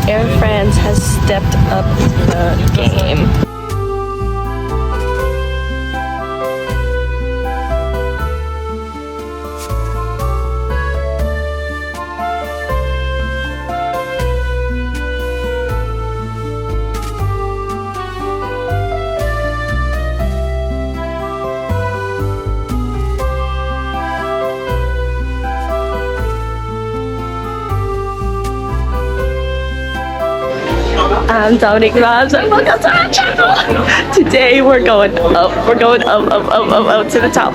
Air France has stepped up the game. I'm Dominique Vibez and welcome to our channel. Today we're going up, up to the top,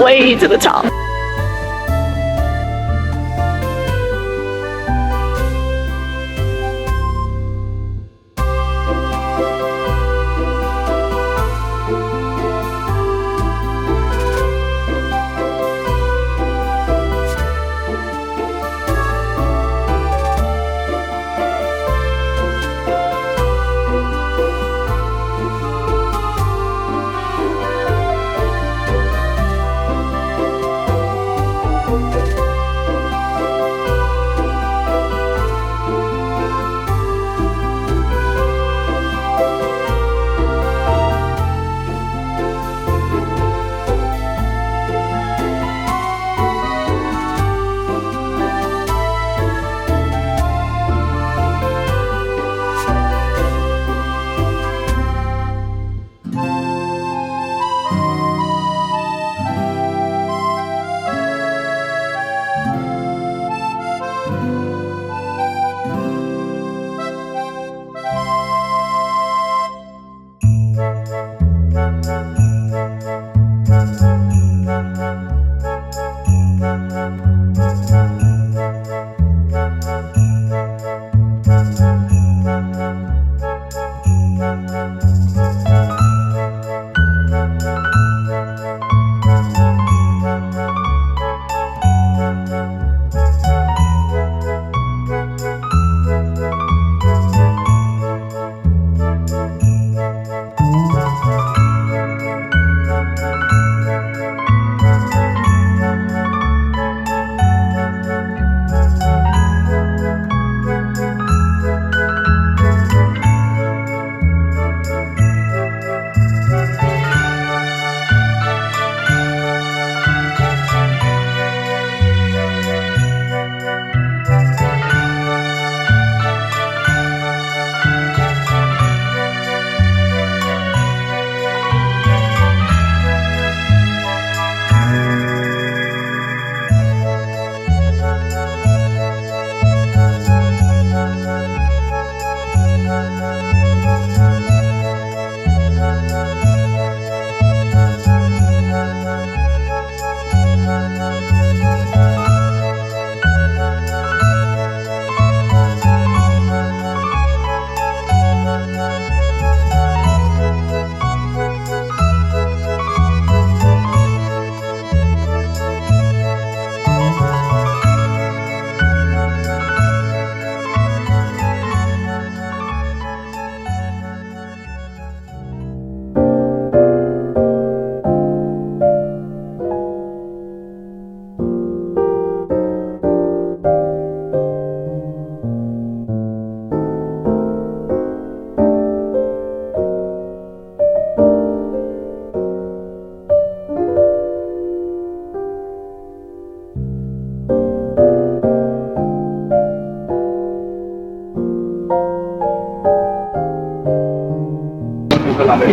way to the top.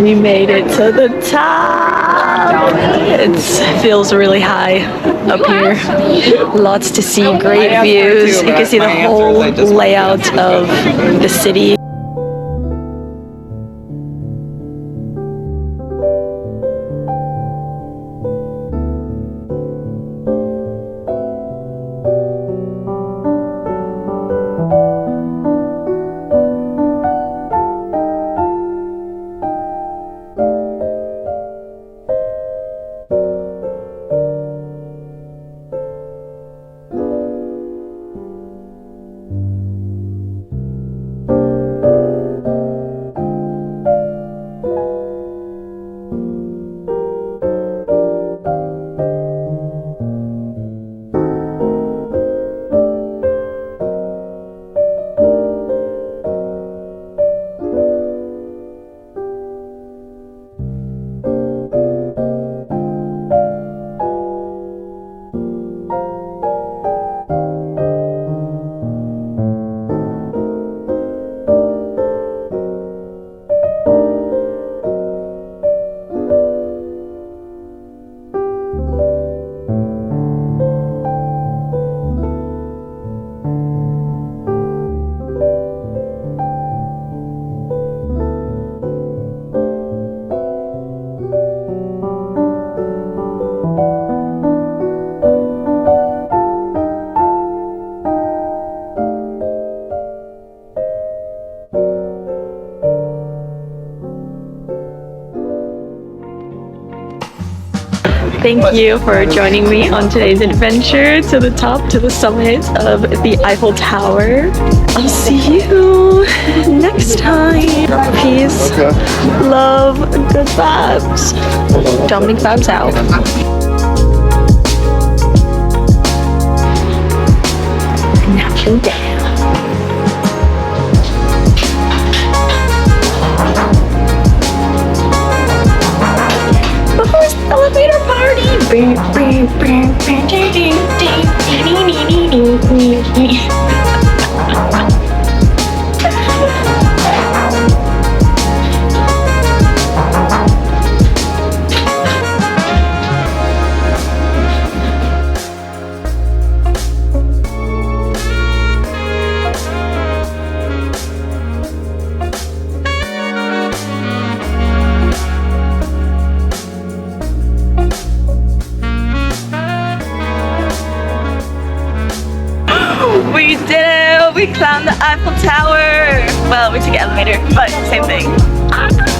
We made it to the top. It feels really high up here. Lots to see, great views. You can see the whole layout of the city. thank you for joining me on today's adventure to the top, to the summit of the Eiffel Tower. I'll see you next time. Peace, love, good vibes. Dominique vibes out. Knock you down. Elevator party. We did it! We climbed the Eiffel Tower! Well, we took an elevator, but same thing.